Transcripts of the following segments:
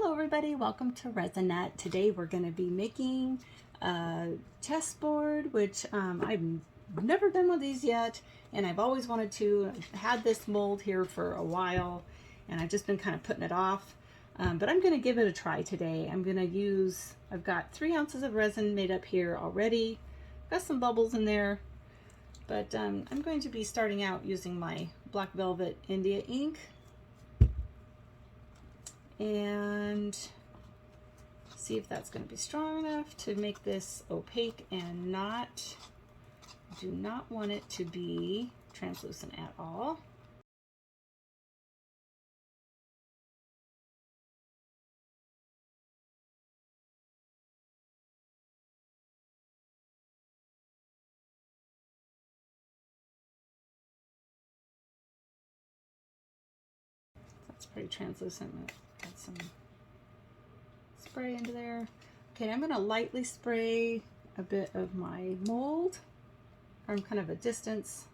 Hello everybody, welcome to Resin. Today we're going to be making a chessboard, which I've never done one of these yet, and I've always wanted to. I've had this mold here for a while, and I've just been kind of putting it off, but I'm going to give it a try today. I've got 3 ounces of resin made up here already. Got some bubbles in there, but I'm going to be starting out using my Black Velvet India ink and see if that's going to be strong enough to make this opaque and do not want it to be translucent at all. That's pretty translucent. Add some spray into there. Okay, I'm going to lightly spray a bit of my mold from kind of a distance.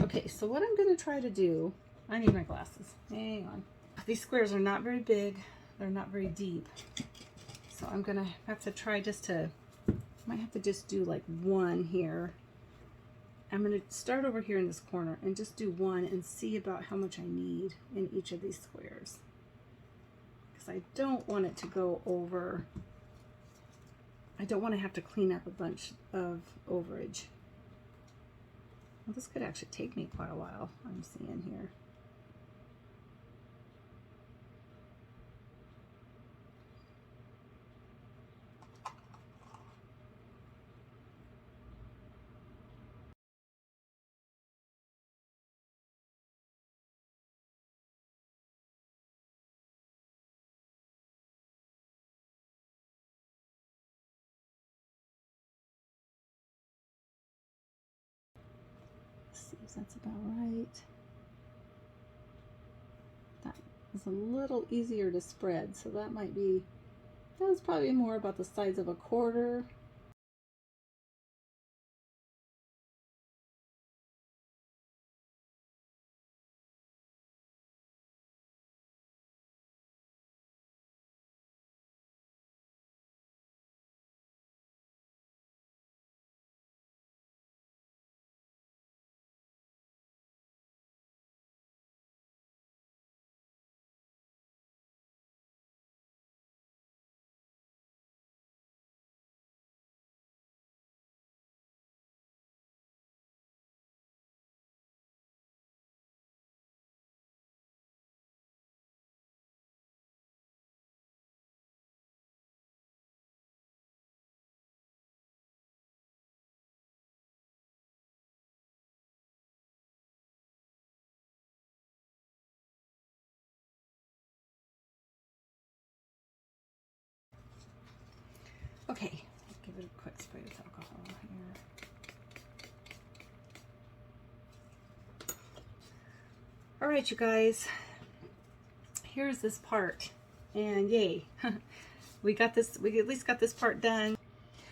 Okay, so what I'm going to try to do, I need my glasses. Hang on. These squares are not very big. They're not very deep. So I'm going to have to try might have to just do like one here. I'm going to start over here in this corner and just do one and see about how much I need in each of these squares. Because I don't want it to go over, I don't want to have to clean up a bunch of overage. Well, this could actually take me quite a while, I'm seeing here. See if that's about right. That is a little easier to spread, so that's probably more about the size of a quarter. Okay, give it a quick spray with alcohol here. All right, you guys, here's this part, and yay, we got this. We at least got this part done.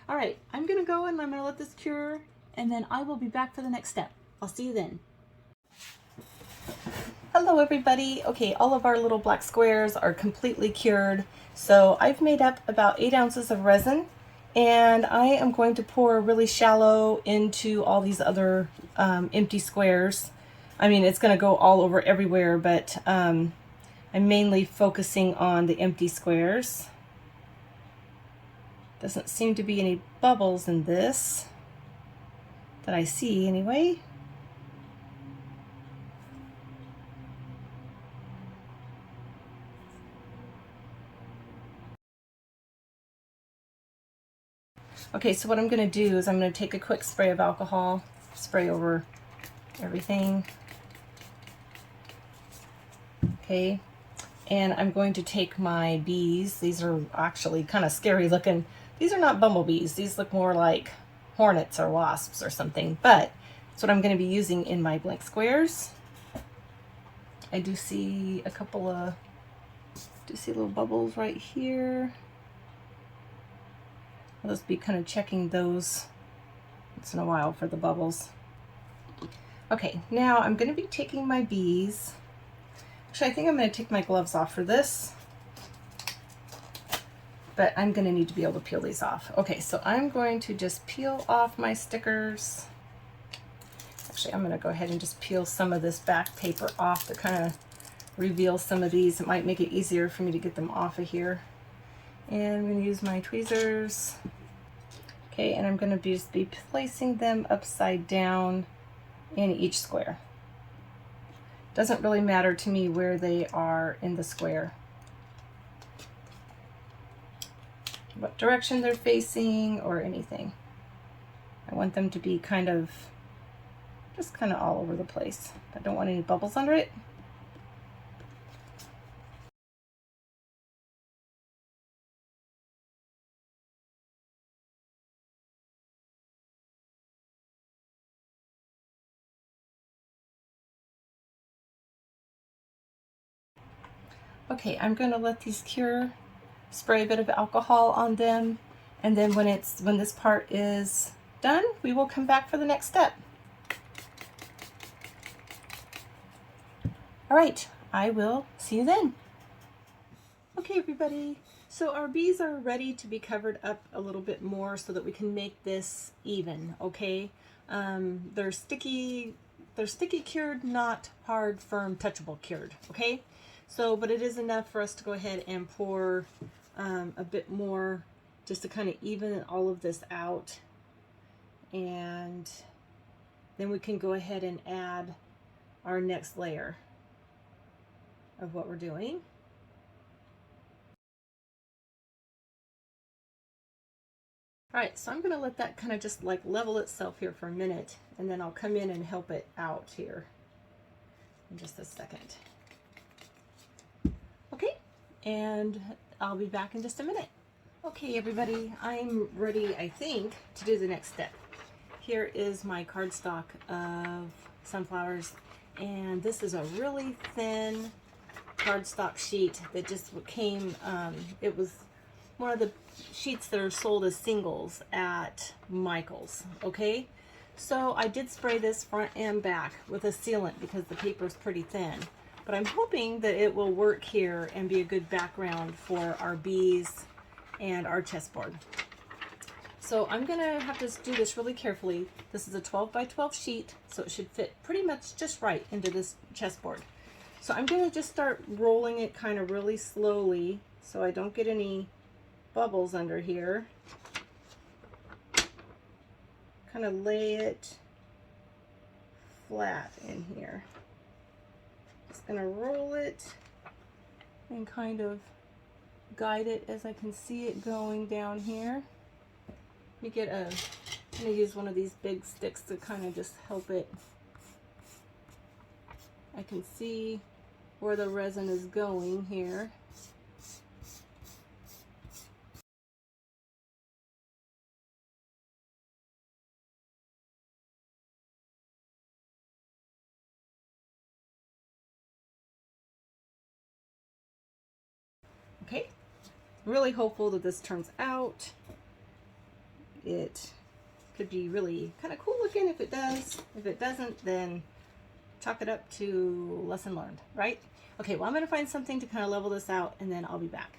All right, I'm gonna go and I'm gonna let this cure, and then I will be back for the next step. I'll see you then. Hello everybody. Okay, all of our little black squares are completely cured. So I've made up about 8 ounces of resin, and I am going to pour really shallow into all these other empty squares. I mean, it's going to go all over everywhere, but I'm mainly focusing on the empty squares. Doesn't seem to be any bubbles in this that I see anyway. Okay, so what I'm going to do is I'm going to take a quick spray of alcohol, spray over everything. Okay, and I'm going to take my bees. These are actually kind of scary looking. These are not bumblebees. These look more like hornets or wasps or something, but that's what I'm going to be using in my blank squares. I do see a couple of, little bubbles right here. I'll just be kind of checking those once in a while for the bubbles. Okay, now I'm going to be taking my bees. Actually, I think I'm going to take my gloves off for this, but I'm going to need to be able to peel these off. Okay, so I'm going to just peel off my stickers. Actually, I'm going to go ahead and just peel some of this back paper off to kind of reveal some of these. It might make it easier for me to get them off of here. And I'm going to use my tweezers. Okay, and I'm going to just be placing them upside down in each square. Doesn't really matter to me where they are in the square, what direction they're facing or anything. I want them to be just kind of all over the place. I don't want any bubbles under it. Okay, I'm going to let these cure, spray a bit of alcohol on them, and then when this part is done, we will come back for the next step. All right, I will see you then. Okay, everybody, so our bees are ready to be covered up a little bit more so that we can make this even, okay? They're sticky cured, not hard, firm, touchable cured, okay? So, but it is enough for us to go ahead and pour a bit more just to kind of even all of this out. And then we can go ahead and add our next layer of what we're doing. All right, so I'm going to let that kind of just like level itself here for a minute, and then I'll come in and help it out here in just a second. Okay, and I'll be back in just a minute. Okay, everybody, I'm ready, I think, to do the next step. Here is my cardstock of sunflowers, and this is a really thin cardstock sheet that just came, it was one of the sheets that are sold as singles at Michael's, okay? So I did spray this front and back with a sealant because the paper is pretty thin, but I'm hoping that it will work here and be a good background for our bees and our chessboard. So I'm gonna have to do this really carefully. This is a 12 by 12 sheet, so it should fit pretty much just right into this chessboard. So I'm gonna just start rolling it kind of really slowly so I don't get any bubbles under here. Kind of lay it flat in here. Just gonna roll it and kind of guide it as I can see it going down here. Let me I'm gonna use one of these big sticks to kind of just help it. I can see where the resin is going here. Okay, really hopeful that this turns out. It could be really kind of cool looking if it does. If it doesn't, then chalk it up to lesson learned, right? Okay, well, I'm going to find something to kind of level this out, and then I'll be back.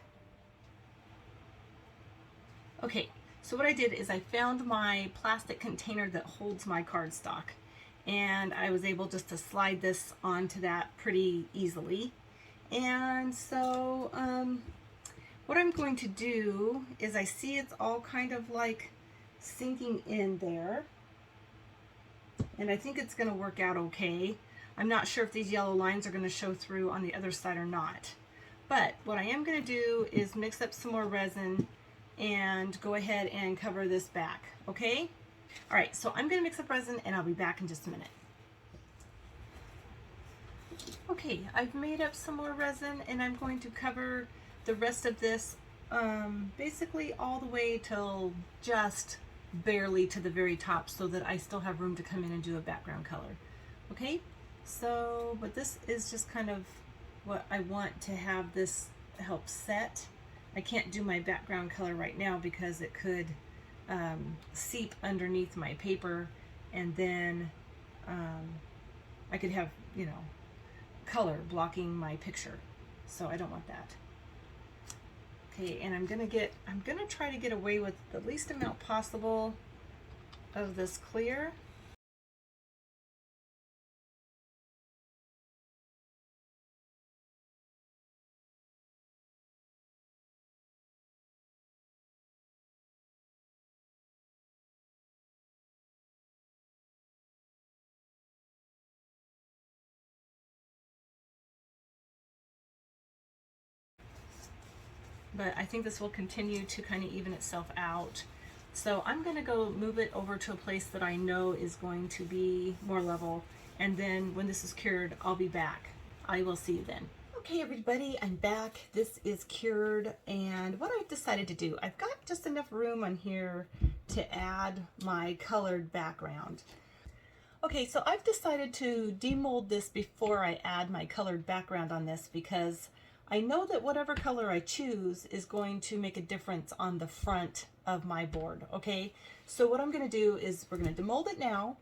Okay, so what I did is I found my plastic container that holds my cardstock, and I was able just to slide this onto that pretty easily. And so what I'm going to do is I see it's all kind of like sinking in there, and I think it's going to work out okay. I'm not sure if these yellow lines are going to show through on the other side or not, but what I am going to do is mix up some more resin and go ahead and cover this back, okay? All right, so I'm going to mix up resin and I'll be back in just a minute. Okay, I've made up some more resin and I'm going to cover the rest of this basically all the way till just barely to the very top so that I still have room to come in and do a background color. Okay, so but this is just kind of what I want to have this help set. I can't do my background color right now because it could seep underneath my paper and then I could have, you know, color blocking my picture. So I don't want that. Okay, and I'm gonna try to get away with the least amount possible of this clear. But I think this will continue to kind of even itself out. So I'm going to go move it over to a place that I know is going to be more level. And then when this is cured, I'll be back. I will see you then. Okay, everybody, I'm back. This is cured. And what I've decided to do, I've got just enough room on here to add my colored background. Okay, so I've decided to demold this before I add my colored background on this because I know that whatever color I choose is going to make a difference on the front of my board, okay? So what I'm gonna do is we're gonna demold it now,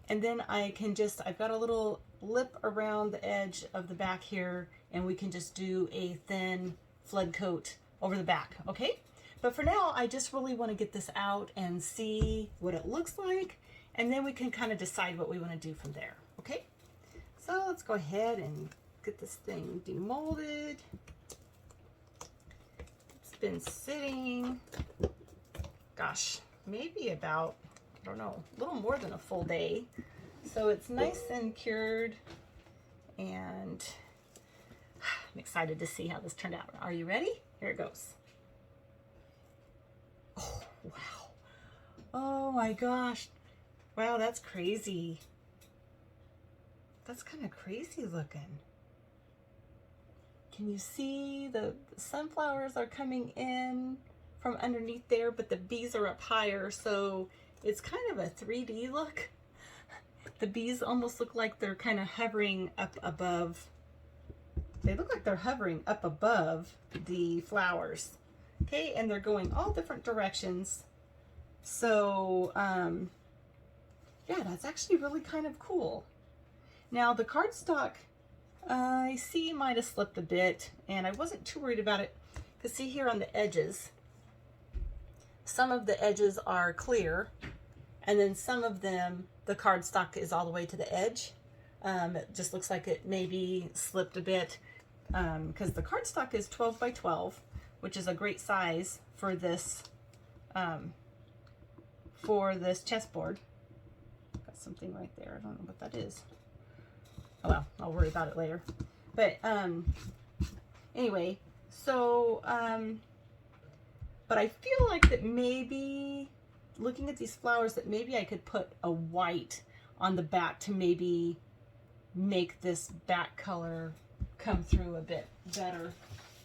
and then I can just, I've got a little lip around the edge of the back here, and we can just do a thin flood coat over the back, okay? But for now, I just really wanna get this out and see what it looks like, and then we can kind of decide what we wanna do from there, okay? So let's go ahead and get this thing demolded. It's been sitting, gosh, maybe about, I don't know, a little more than a full day. So it's nice and cured, and I'm excited to see how this turned out. Are you ready? Here it goes. Oh, wow. Oh my gosh. Wow, that's crazy. That's kind of crazy looking. Can you see the sunflowers are coming in from underneath there, but the bees are up higher, so it's kind of a 3D look. The bees almost look like they're kind of hovering up above. They look like they're hovering up above the flowers. Okay, and they're going all different directions. So, yeah, that's actually really kind of cool. Now the cardstock, I see might have slipped a bit, and I wasn't too worried about it because see here on the edges, some of the edges are clear, and then some of them, the cardstock is all the way to the edge. It just looks like it maybe slipped a bit because the cardstock is 12 by 12, which is a great size for this chessboard. Got something right there. I don't know what that is. Oh well, I'll worry about it later. But anyway, so but I feel like that maybe looking at these flowers that maybe I could put a white on the back to maybe make this back color come through a bit better.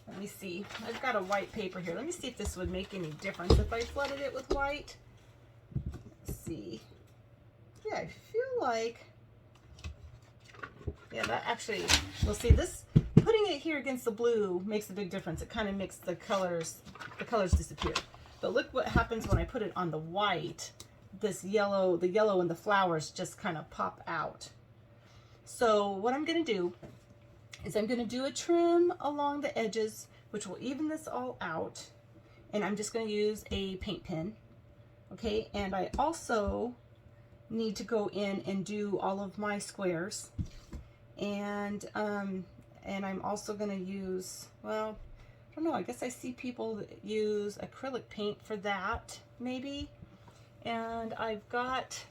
Let me see. I've got a white paper here. Let me see if this would make any difference if I flooded it with white. Let's see. Yeah, I feel like, yeah, that actually, we'll see this, putting it here against the blue makes a big difference. It kind of makes the colors disappear. But look what happens when I put it on the white. This yellow, the yellow and the flowers just kind of pop out. So what I'm going to do is I'm going to do a trim along the edges, which will even this all out. And I'm just going to use a paint pen. Okay, and I also need to go in and do all of my squares. And I'm also going to use, well, I don't know, I guess I see people that use acrylic paint for that, maybe. And I've got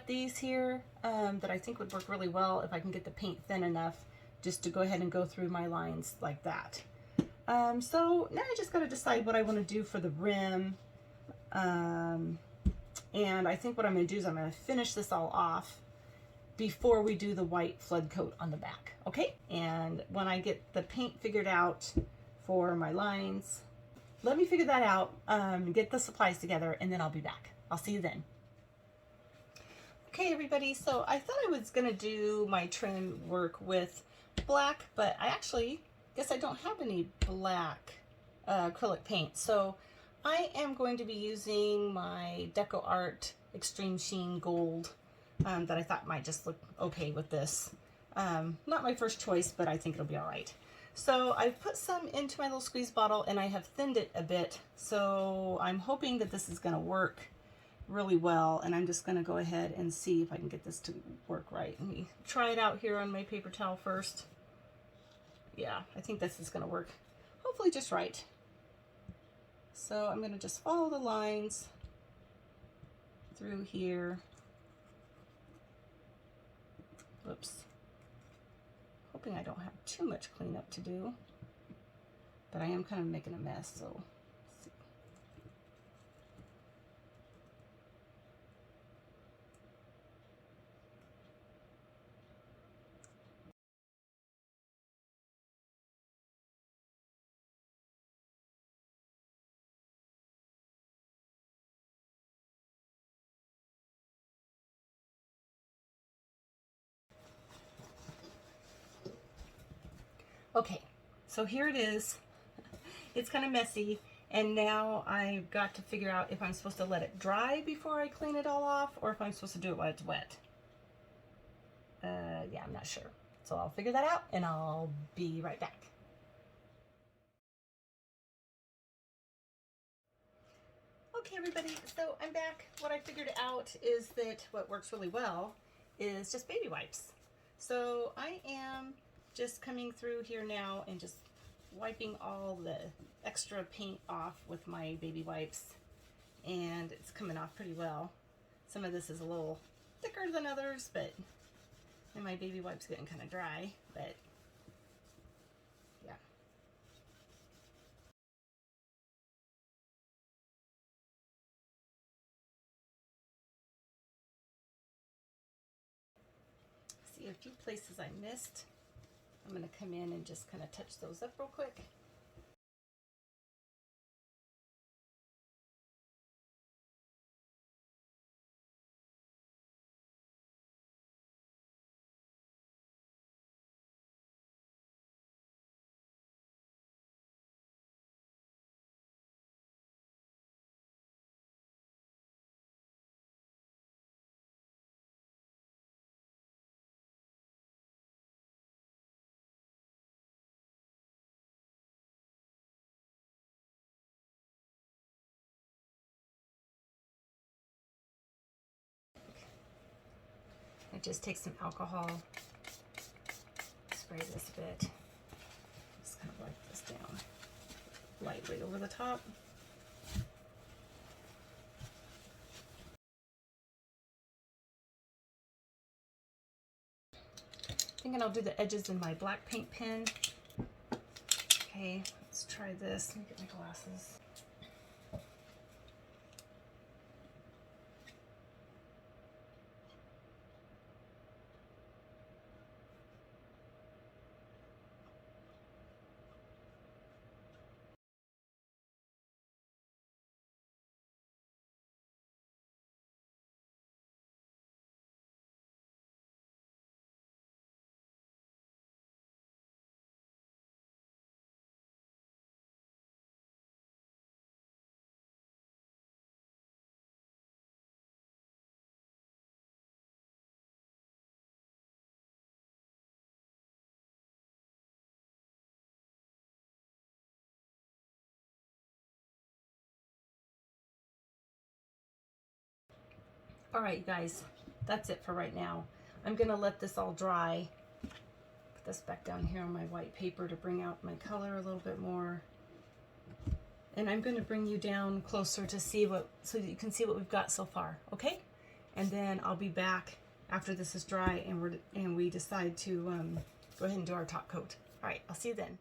these here that I think would work really well if I can get the paint thin enough just to go ahead and go through my lines like that. So now I just got to decide what I want to do for the rim. And I think what I'm going to do is I'm going to finish this all off before we do the white flood coat on the back, okay? And when I get the paint figured out for my lines, let me figure that out, get the supplies together, and then I'll be back. I'll see you then. Okay, everybody, so I thought I was gonna do my trim work with black, but I actually guess I don't have any black acrylic paint. So I am going to be using my Deco Art Extreme Sheen Gold that I thought might just look okay with this. Not my first choice, but I think it'll be all right. So I've put some into my little squeeze bottle and I have thinned it a bit. So I'm hoping that this is going to work really well. And I'm just going to go ahead and see if I can get this to work right. Let me try it out here on my paper towel first. Yeah, I think this is going to work hopefully just right. So I'm going to just follow the lines through here. Whoops. Hoping I don't have too much cleanup to do, but I am kind of making a mess, so let's see. Okay, so here it is. It's kind of messy, and now I've got to figure out if I'm supposed to let it dry before I clean it all off, or if I'm supposed to do it while it's wet. Yeah, I'm not sure. So I'll figure that out, and I'll be right back. Okay, everybody, so I'm back. What I figured out is that what works really well is just baby wipes. So I am just coming through here now and just wiping all the extra paint off with my baby wipes, and it's coming off pretty well. Some of this is a little thicker than others, but and my baby wipes getting kind of dry, but yeah. See a few places I missed. I'm going to come in and just kind of touch those up real quick. I just take some alcohol, spray this a bit, just kind of wipe this down lightly over the top. Thinking I'll do the edges in my black paint pen. Okay, let's try this. Let me get my glasses. All right, guys, that's it for right now. I'm gonna let this all dry. Put this back down here on my white paper to bring out my color a little bit more. And I'm gonna bring you down closer to see what, so that you can see what we've got so far, okay? And then I'll be back after this is dry and we decide to go ahead and do our top coat. All right, I'll see you then.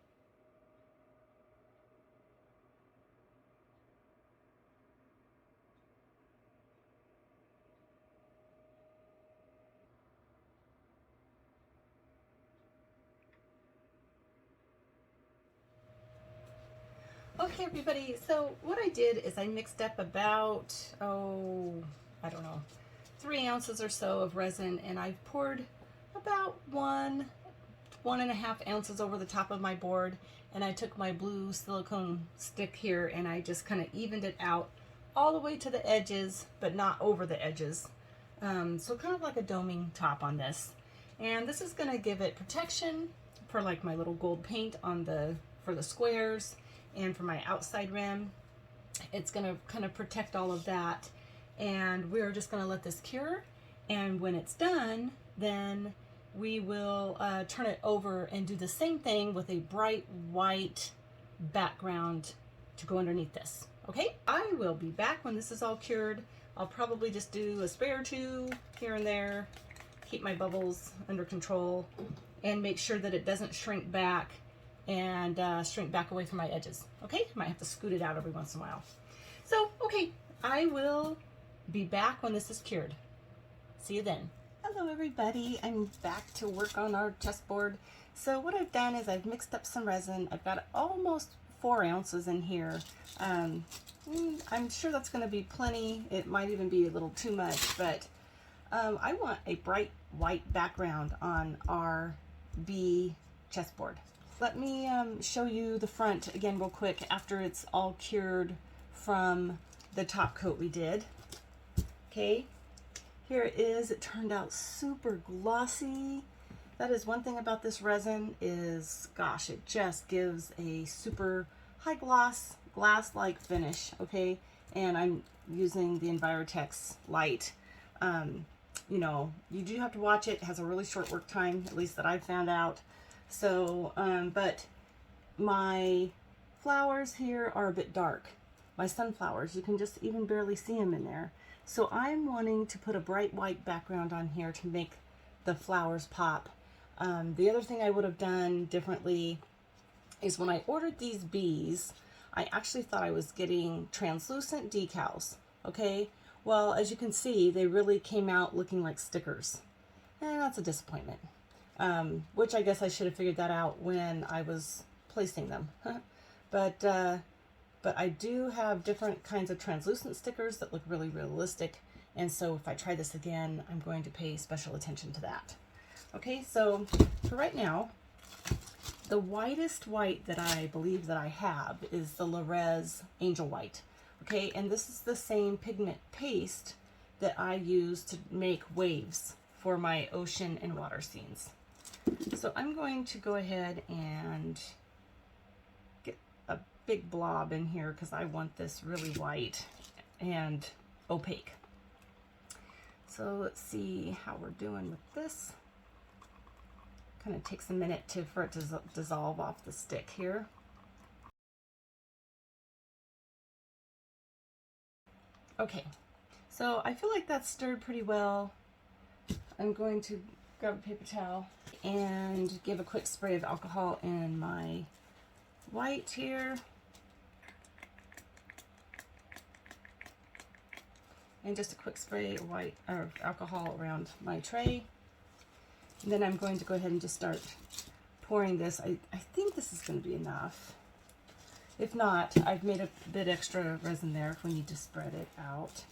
Okay, everybody, so what I did is I mixed up about, I don't know, 3 ounces or so of resin, and I poured about 1.5 ounces over the top of my board, and I took my blue silicone stick here and I just kind of evened it out all the way to the edges, but not over the edges. So kind of like a doming top on this. And this is going to give it protection for like my little gold paint on for the squares and for my outside rim. It's going to kind of protect all of that. And we're just going to let this cure. And when it's done, then we will turn it over and do the same thing with a bright white background to go underneath this. Okay, I will be back when this is all cured. I'll probably just do a spray or two here and there, keep my bubbles under control, and make sure that it doesn't shrink back and shrink back away from my edges. Okay, might have to scoot it out every once in a while. So, okay, I will be back when this is cured. See you then. Hello everybody, I'm back to work on our chessboard. So what I've done is I've mixed up some resin. I've got almost 4 ounces in here. I'm sure that's going to be plenty. It might even be a little too much, but I want a bright white background on our B chessboard. Let me show you the front again real quick after it's all cured from the top coat we did. Okay. Here it is. It turned out super glossy. That is one thing about this resin is, gosh, it just gives a super high gloss, glass-like finish, okay? And I'm using the Envirotex light. You know, you do have to watch it. It has a really short work time, at least that I've found out. So, but my flowers here are a bit dark. My sunflowers, you can just even barely see them in there. So I'm wanting to put a bright white background on here to make the flowers pop. The other thing I would have done differently is when I ordered these bees, I actually thought I was getting translucent decals, okay? Well, as you can see, they really came out looking like stickers. And that's a disappointment, which I guess I should have figured that out when I was placing them. But I do have different kinds of translucent stickers that look really realistic. And so if I try this again, I'm going to pay special attention to that. Okay, so for right now, the whitest white that I believe that I have is the Resin Angel White. Okay, and this is the same pigment paste that I use to make waves for my ocean and water scenes. So I'm going to go ahead and get a big blob in here because I want this really white and opaque. So let's see how we're doing with this. Kind of takes a minute for it to dissolve off the stick here. Okay, so I feel like that's stirred pretty well. I'm going to grab a paper towel and give a quick spray of alcohol in my white here. And just a quick spray of white or alcohol around my tray. And then I'm going to go ahead and just start pouring this. I think this is going to be enough. If not, I've made a bit extra resin there if we need to spread it out.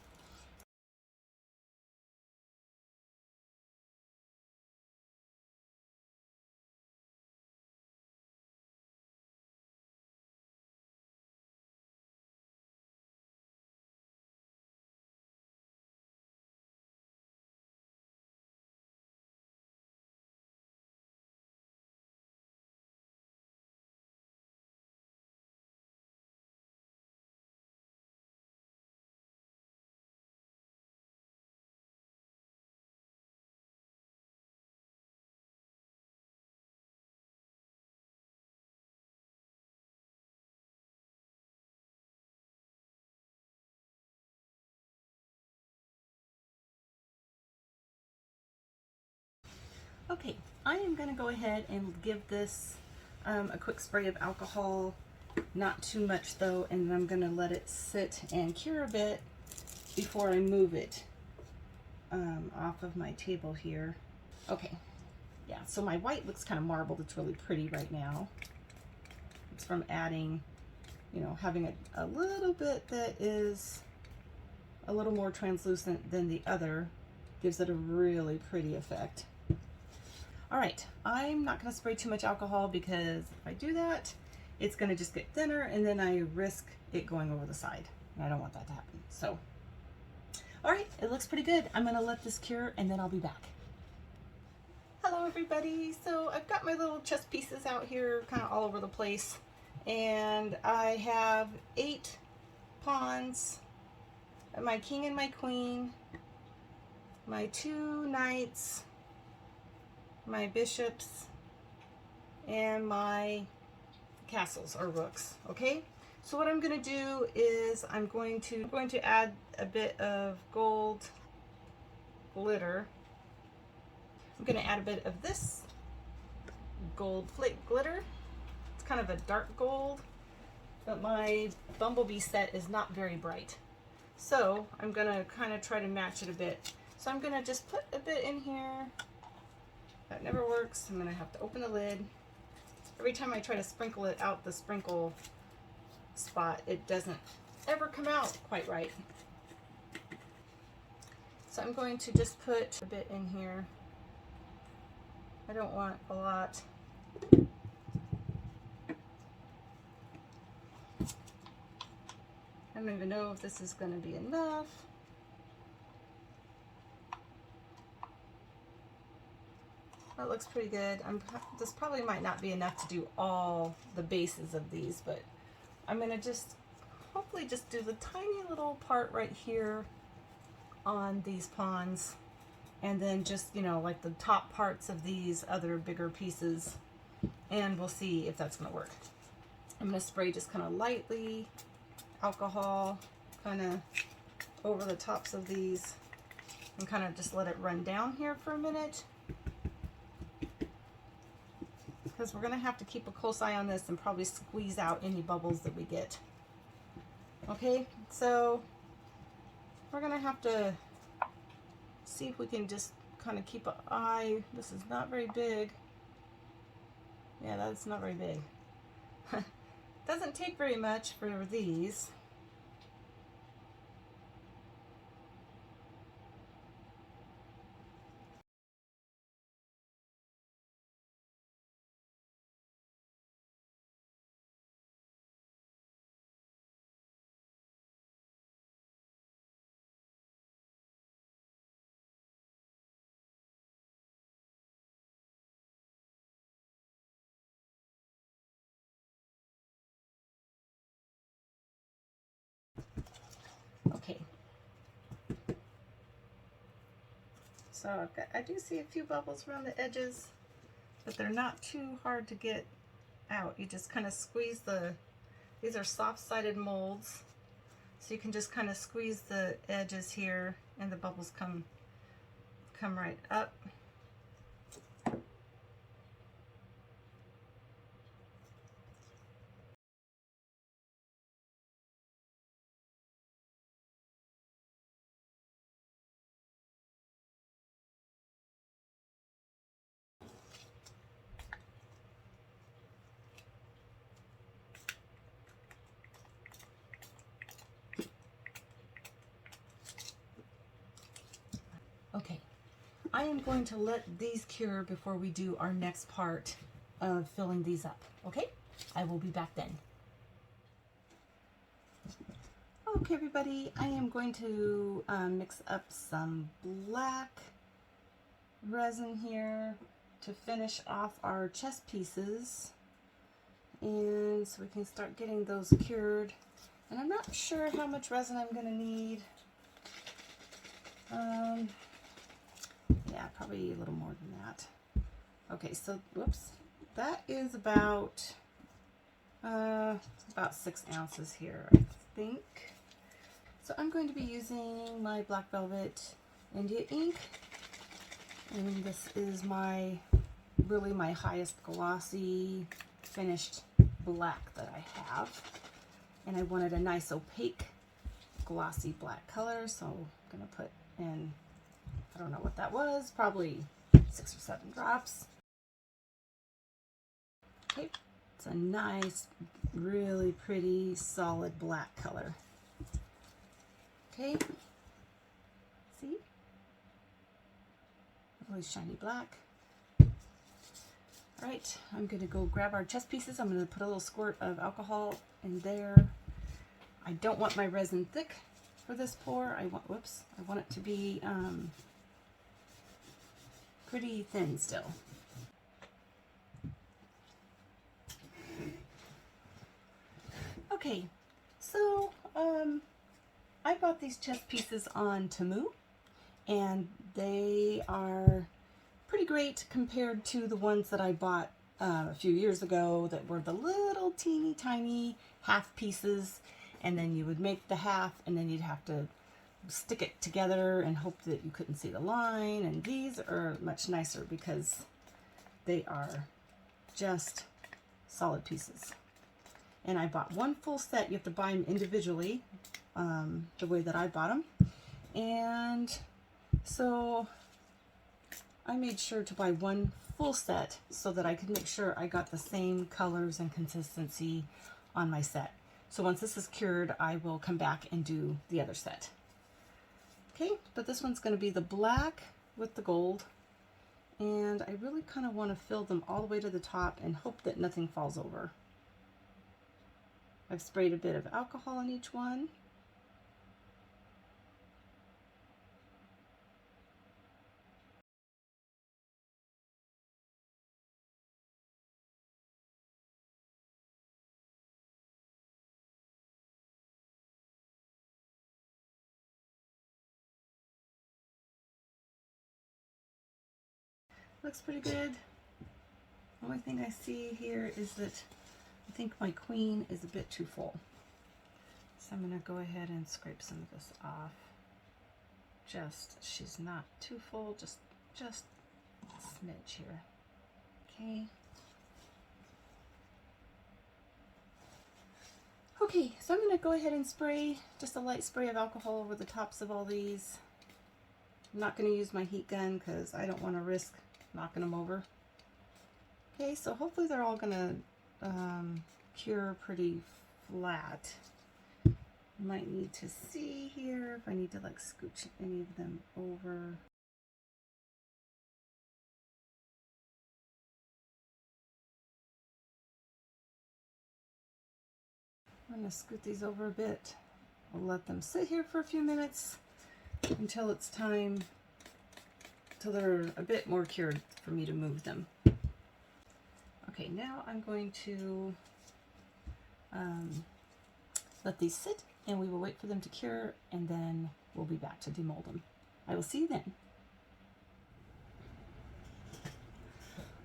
Okay, I am going to go ahead and give this a quick spray of alcohol, not too much though, and I'm going to let it sit and cure a bit before I move it off of my table here. Okay, yeah, so my white looks kind of marbled. It's really pretty right now. It's from adding, you know, having a little bit that is a little more translucent than the other gives it a really pretty effect. All right, I'm not going to spray too much alcohol because if I do that, it's going to just get thinner and then I risk it going over the side. And I don't want that to happen. So, All right, it looks pretty good. I'm gonna let this cure and then I'll be back. Hello everybody. So I've got my little chess pieces out here kind of all over the place. And I have 8 pawns, my king and my queen, my 2 knights, my bishops, and my castles or rooks. Okay, so what I'm going to do is I'm going to add a bit of gold glitter. I'm going to add a bit of this gold flake glitter. It's kind of a dark gold, but my bumblebee set is not very bright, so I'm going to kind of try to match it a bit. So I'm going to just put a bit in here. That never works. I'm going to have to open the lid. Every time I try to sprinkle it out the sprinkle spot, it doesn't ever come out quite right. So I'm going to just put a bit in here. I don't want a lot. I don't even know if this is going to be enough. That looks pretty good. This probably might not be enough to do all the bases of these, but I'm going to just hopefully just do the tiny little part right here on these pawns, and then just, you know, like the top parts of these other bigger pieces, and we'll see if that's going to work. I'm going to spray just kind of lightly alcohol kind of over the tops of these and kind of just let it run down here for a minute, because we're going to have to keep a close eye on this and probably squeeze out any bubbles that we get. Okay, so we're going to have to see if we can just kind of keep an eye. This is not very big. Yeah, that's not very big. Doesn't take very much for these. Okay. So I do see a few bubbles around the edges, but they're not too hard to get out. You just kind of squeeze these are soft-sided molds, so you can just kind of squeeze the edges here and the bubbles come right up. Okay, I am going to let these cure before we do our next part of filling these up. Okay, I will be back then. Okay everybody, I am going to mix up some black resin here to finish off our chess pieces, and so we can start getting those cured. And I'm not sure how much resin I'm going to need. Yeah, probably a little more than that. Okay, so whoops, that is about 6 ounces here, I think. So I'm going to be using my Black Velvet India ink, and this is really my highest glossy finished black that I have, and I wanted a nice opaque glossy black color, so I'm going to put in, I don't know what that was, probably 6 or 7 drops. Okay, it's a nice, really pretty, solid black color. Okay, see? Really shiny black. All right, I'm gonna go grab our chess pieces. I'm gonna put a little squirt of alcohol in there. I don't want my resin thick, for this pour. I want, whoops, I want it to be pretty thin still. Okay, so I bought these chest pieces on Temu, and they are pretty great compared to the ones that I bought a few years ago that were the little teeny tiny half pieces, and then you would make the half and then you'd have to stick it together and hope that you couldn't see the line. And these are much nicer because they are just solid pieces. And I bought one full set. You have to buy them individually, the way that I bought them. And so I made sure to buy one full set so that I could make sure I got the same colors and consistency on my set. So once this is cured, I will come back and do the other set. Okay, but this one's going to be the black with the gold. And I really kind of want to fill them all the way to the top and hope that nothing falls over. I've sprayed a bit of alcohol on each one. Looks pretty good. The only thing I see here is that I think my queen is a bit too full. So I'm going to go ahead and scrape some of this off. She's not too full, just a smidge here. Okay. Okay, so I'm going to go ahead and spray just a light spray of alcohol over the tops of all these. I'm not going to use my heat gun because I don't want to risk knocking them over. Okay, so hopefully they're all going to cure pretty flat. Might need to see here if I need to like scooch any of them over. I'm going to scoot these over a bit. We'll let them sit here for a few minutes until it's time, till they're a bit more cured for me to move them. Okay, now I'm going to let these sit and we will wait for them to cure and then we'll be back to demold them. I will see you then.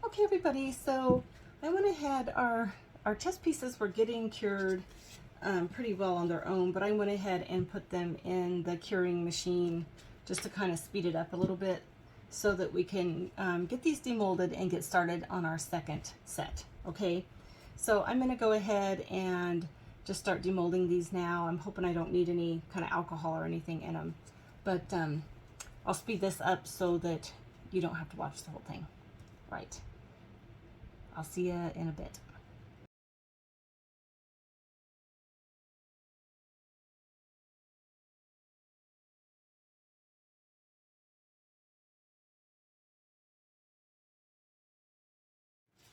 Okay everybody, so I went ahead, our chest pieces were getting cured pretty well on their own, but I went ahead and put them in the curing machine just to kind of speed it up a little bit so that we can get these demolded and get started on our second set. Okay, so I'm going to go ahead and just start demolding these now. I'm hoping I don't need any kind of alcohol or anything in them, but I'll speed this up so that you don't have to watch the whole thing. Right, I'll see you in a bit.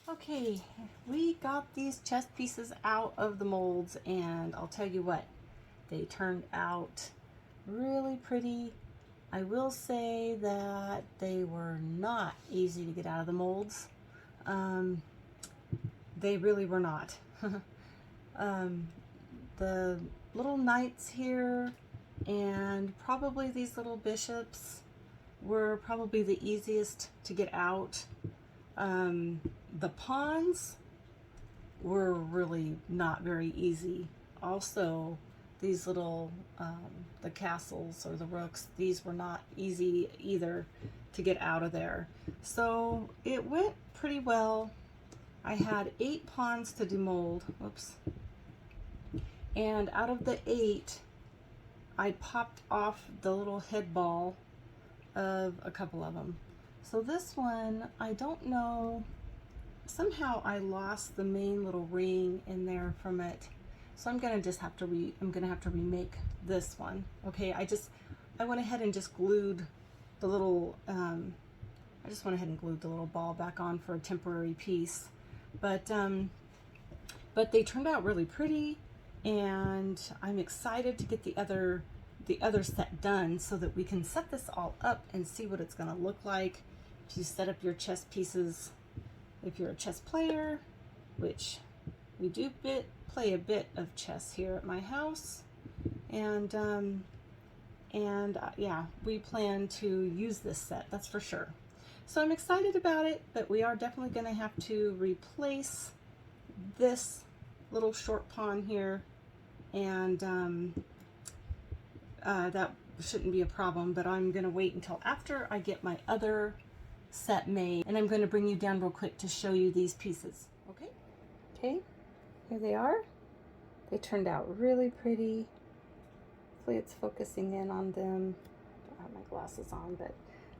Okay, we got these chest pieces out of the molds and I'll tell you what, they turned out really pretty. I will say that they were not easy to get out of the molds. They really were not. The little knights here and probably these little bishops were probably the easiest to get out. The pawns were really not very easy. Also, these little, the castles or the rooks, these were not easy either to get out of there. So it went pretty well. I had 8 pawns to demold. Whoops. And out of the 8, I popped off the little head ball of a couple of them. So this one, I don't know, somehow I lost the main little ring in there from it. So I'm gonna just have to remake this one. Okay, I went ahead and just glued the little, I just went ahead and glued the little ball back on for a temporary piece. But they turned out really pretty and I'm excited to get the other the other set done so that we can set this all up and see what it's going to look like. If you set up your chess pieces, if you're a chess player, which we do play a bit of chess here at my house, and yeah, we plan to use this set, that's for sure. So I'm excited about it, but we are definitely going to have to replace this little short pawn here, and that shouldn't be a problem, but I'm going to wait until after I get my other set made, and I'm going to bring you down real quick to show you these pieces. Okay, here they are. They turned out really pretty. Hopefully it's focusing in on them. I don't have my glasses on, but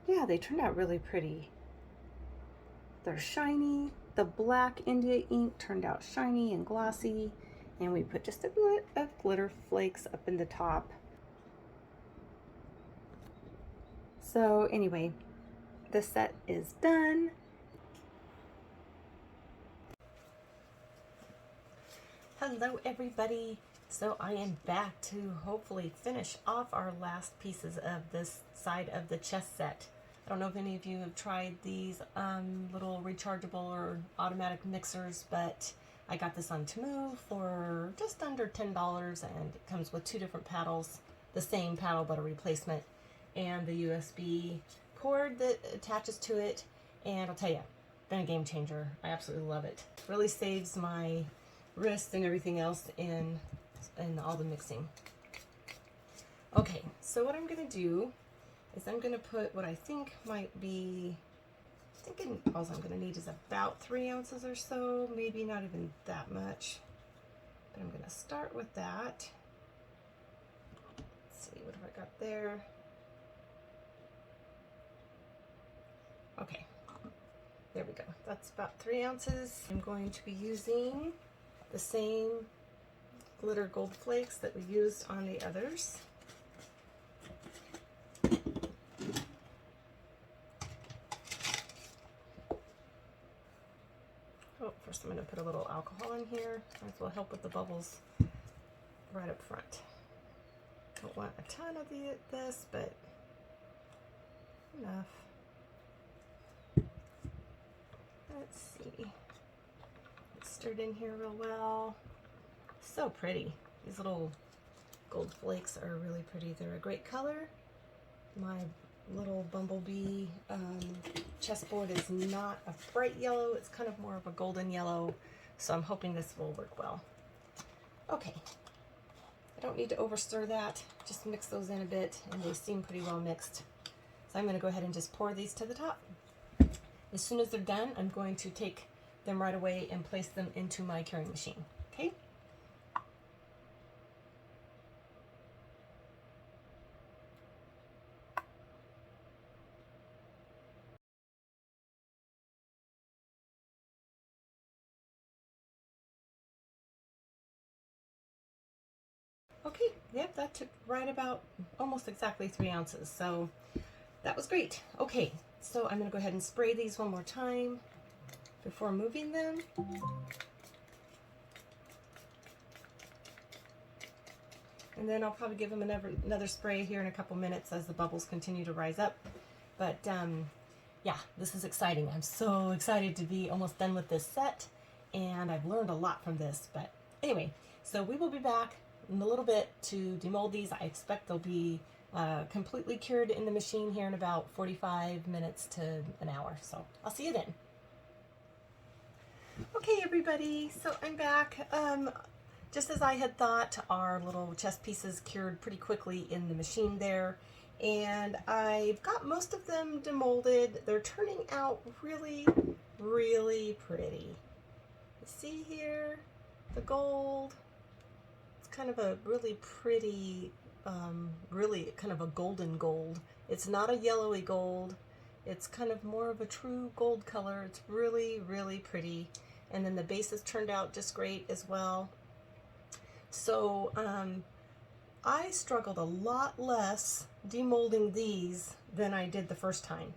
yeah, they turned out really pretty. They're shiny. The black India ink turned out shiny and glossy, and we put just a bit of glitter flakes up in the top. So anyway, the set is done. Hello everybody. So I am back to hopefully finish off our last pieces of this side of the chess set. I don't know if any of you have tried these little rechargeable or automatic mixers, but I got this on Temu for just under $10, and it comes with 2 different paddles, the same paddle but a replacement, and the USB cord that attaches to it. And I'll tell you, been a game changer. I absolutely love it. Really saves my wrist and everything else in all the mixing. Okay, so what I'm gonna do is I'm gonna put what I think might be, thinking all I'm gonna need is about 3 ounces or so, maybe not even that much, but I'm gonna start with that. Let's see, what have I got there? Okay, there we go. That's about 3 ounces. I'm going to be using the same glitter gold flakes that we used on the others. Oh, first I'm going to put a little alcohol in here. Might as well help with the bubbles right up front. Don't want a ton of this, but enough. Let's see. It's stirred in here real well. So pretty. These little gold flakes are really pretty. They're a great color. My little bumblebee chessboard is not a bright yellow. It's kind of more of a golden yellow. So I'm hoping this will work well. Okay. I don't need to over stir that. Just mix those in a bit, and they seem pretty well mixed. So I'm going to go ahead and just pour these to the top. As soon as they're done, I'm going to take them right away and place them into my curing machine. Okay? Okay, yep, that took right about almost exactly 3 ounces. So that was great. Okay, so I'm going to go ahead and spray these one more time before moving them. And then I'll probably give them another spray here in a couple minutes as the bubbles continue to rise up. But yeah, this is exciting. I'm so excited to be almost done with this set, and I've learned a lot from this. But anyway, so we will be back in a little bit to demold these. I expect they'll be completely cured in the machine here in about 45 minutes to an hour. So I'll see you then. Okay, everybody, so I'm back. Just as I had thought, our little chess pieces cured pretty quickly in the machine there, and I've got most of them demolded. They're turning out really, really pretty. You see here, the gold. It's kind of a really pretty, really kind of a golden gold. It's not a yellowy gold. It's kind of more of a true gold color. It's really, really pretty. And then the bases turned out just great as well. So I struggled a lot less demolding these than I did the first time.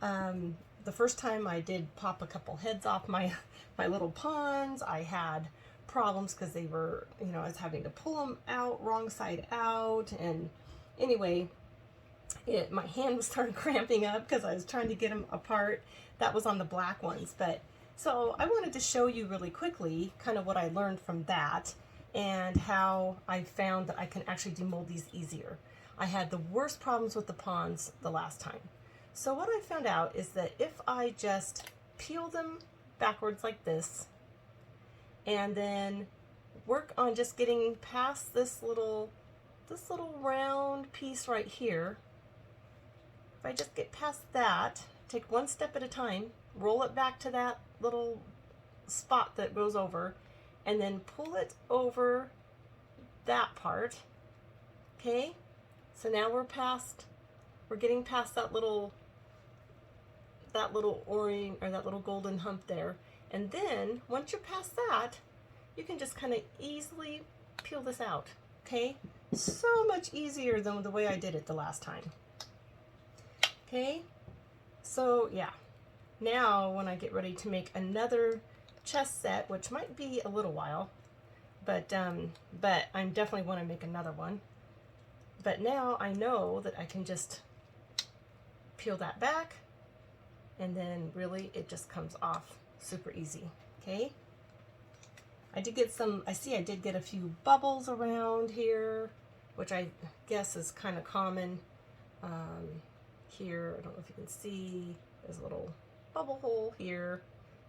The first time I did pop a couple heads off my little pawns. I had problems because they were, I was having to pull them out wrong side out, and Anyway, my hand started cramping up because I was trying to get them apart. That was on the black ones. But so I wanted to show you really quickly kind of what I learned from that and how I found that I can actually demold these easier. I had the worst problems with the pawns the last time. So what I found out is that if I just peel them backwards like this and then work on just getting past this little round piece right here, if I just get past that, take one step at a time, roll it back to that little spot that goes over, and then pull it over that part. Okay, so now we're getting past that little orange or that little golden hump there. And then once you're past that, you can just kind of easily peel this out. Okay, so much easier than the way I did it the last time. Okay, so yeah, now when I get ready to make another chest set, which might be a little while, but I definitely want to make another one. But now I know that I can just peel that back, and then really it just comes off super easy. Okay, I did get I did get a few bubbles around here, which I guess is kind of common. Here, I don't know if you can see, there's a little bubble hole here,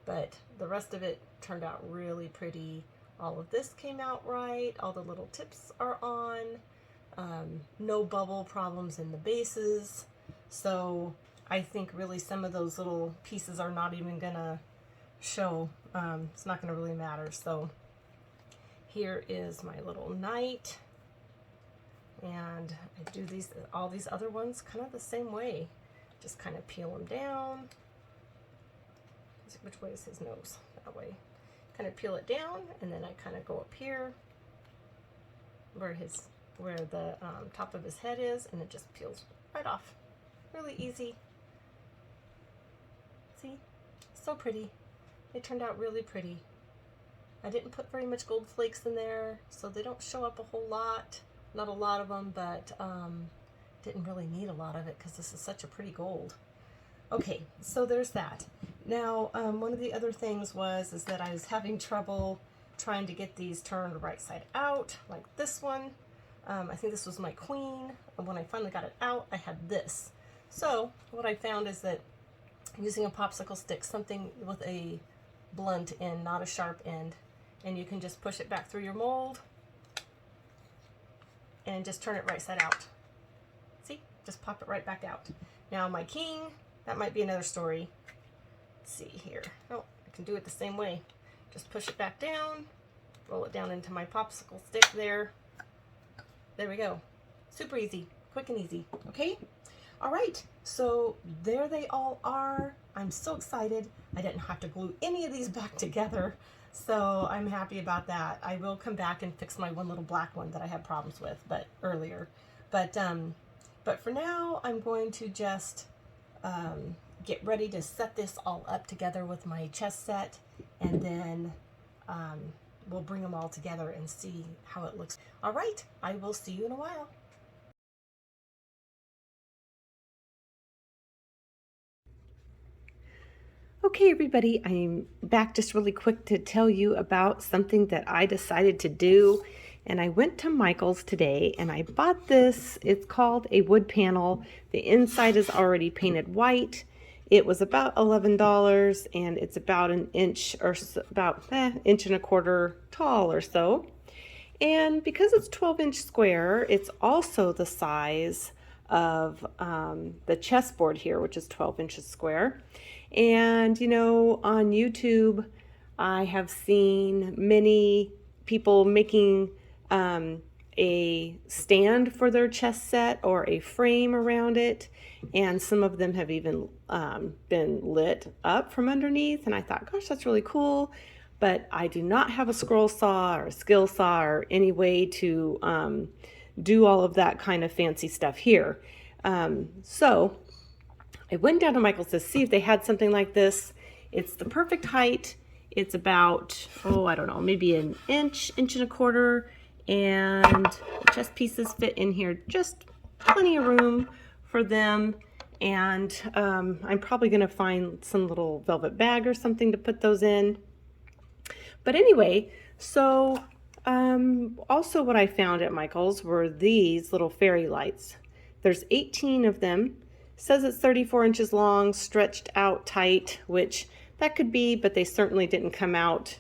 but the rest of it turned out really pretty. All of this came out right, all the little tips are on, no bubble problems in the bases. So I think really some of those little pieces are not even gonna show. It's not gonna really matter. So here is my little knight, and I do all these other ones kind of the same way. Just kind of peel them down. Which way is his nose? That way. Kind of peel it down, and then I kind of go up here where the top of his head is, and it just peels right off. Really easy. See? So pretty. They turned out really pretty. I didn't put very much gold flakes in there, so they don't show up a whole lot. Not a lot of them, but didn't really need a lot of it because this is such a pretty gold. Okay, so there's that. Now, one of the other things is that I was having trouble trying to get these turned right side out, like this one. I think this was my queen, and when I finally got it out, I had this. So what I found is that using a popsicle stick, something with a blunt end, not a sharp end, and you can just push it back through your mold and just turn it right side out. See? Just pop it right back out. Now my king, that might be another story. Let's see here. Oh, I can do it the same way. Just push it back down, roll it down into my popsicle stick there. There we go. Super easy, quick and easy, okay? All right, so there they all are. I'm so excited. I didn't have to glue any of these back together, so I'm happy about that. I will come back and fix my one little black one that I had problems with earlier. But for now, I'm going to just get ready to set this all up together with my chest set, and then we'll bring them all together and see how it looks. All right, I will see you in a while. Okay, everybody, I'm back just really quick to tell you about something that I decided to do. And I went to Michael's today and I bought this. It's called a wood panel. The inside is already painted white. It was about $11 and it's about an inch or so, about inch and a quarter tall or so. And because it's 12-inch square, it's also the size of the chessboard here, which is 12 inches square. And, you know, on YouTube, I have seen many people making a stand for their chess set or a frame around it. And some of them have even been lit up from underneath. And I thought, gosh, that's really cool. But I do not have a scroll saw or a skill saw or any way to do all of that kind of fancy stuff here. So I went down to Michael's to see if they had something like this. It's the perfect height. It's about, I don't know, maybe inch and a quarter. And the chess pieces fit in here just plenty of room for them. And I'm probably going to find some little velvet bag or something to put those in. But anyway, so also what I found at Michael's were these little fairy lights. There's 18 of them. Says it's 34 inches long, stretched out tight, which that could be, but they certainly didn't come out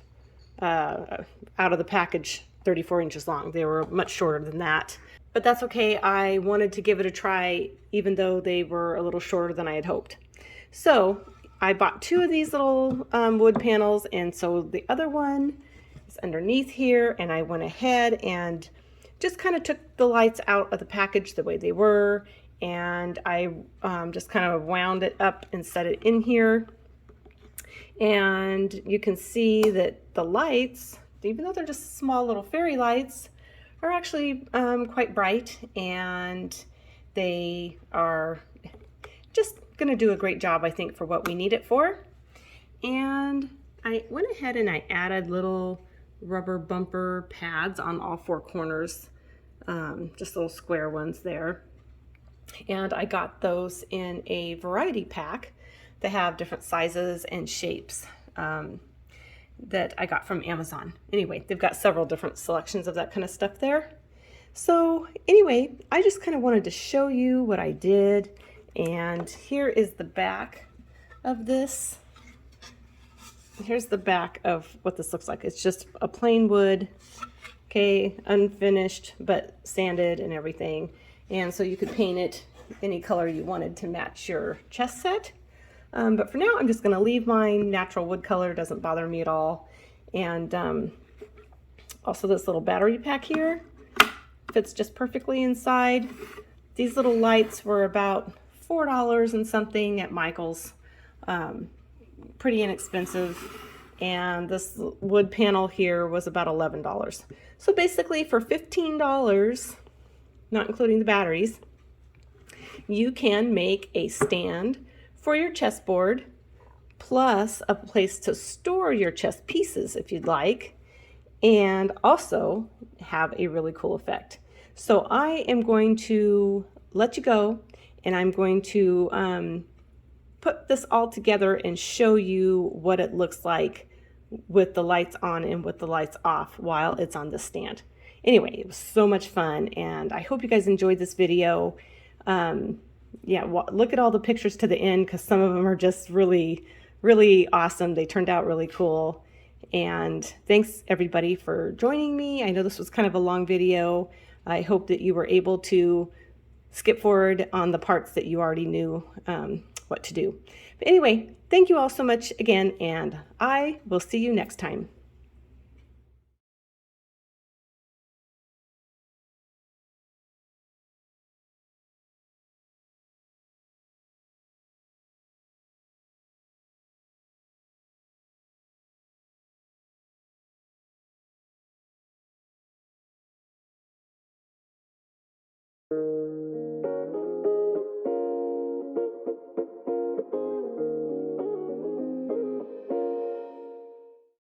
of the package 34 inches long. They were much shorter than that. But that's okay. I wanted to give it a try, even though they were a little shorter than I had hoped. So I bought 2 of these little wood panels, and so the other one is underneath here, and I went ahead and just kind of took the lights out of the package the way they were, and I just kind of wound it up and set it in here. And you can see that the lights, even though they're just small little fairy lights, are actually quite bright, and they are just going to do a great job, I think, for what we need it for. And I went ahead and I added little rubber bumper pads on all 4 corners, just little square ones there. And I got those in a variety pack that have different sizes and shapes that I got from Amazon. Anyway, they've got several different selections of that kind of stuff there. So anyway, I just kind of wanted to show you what I did. And here is the back of this. Here's the back of what this looks like. It's just a plain wood, okay, unfinished, but sanded and everything. And so you could paint it any color you wanted to match your chess set. But for now, I'm just going to leave mine natural wood color. It doesn't bother me at all. And also this little battery pack here fits just perfectly inside. These little lights were about $4 and something at Michael's. Pretty inexpensive. And this wood panel here was about $11. So basically for $15, not including the batteries, you can make a stand for your chessboard, plus a place to store your chess pieces if you'd like, and also have a really cool effect. So I am going to let you go, and I'm going to put this all together and show you what it looks like with the lights on and with the lights off while it's on the stand. Anyway, it was so much fun, and I hope you guys enjoyed this video. Yeah, look at all the pictures to the end, because some of them are just really, really awesome. They turned out really cool. And thanks everybody for joining me. I know this was kind of a long video. I hope that you were able to skip forward on the parts that you already knew what to do. But anyway, thank you all so much again, and I will see you next time.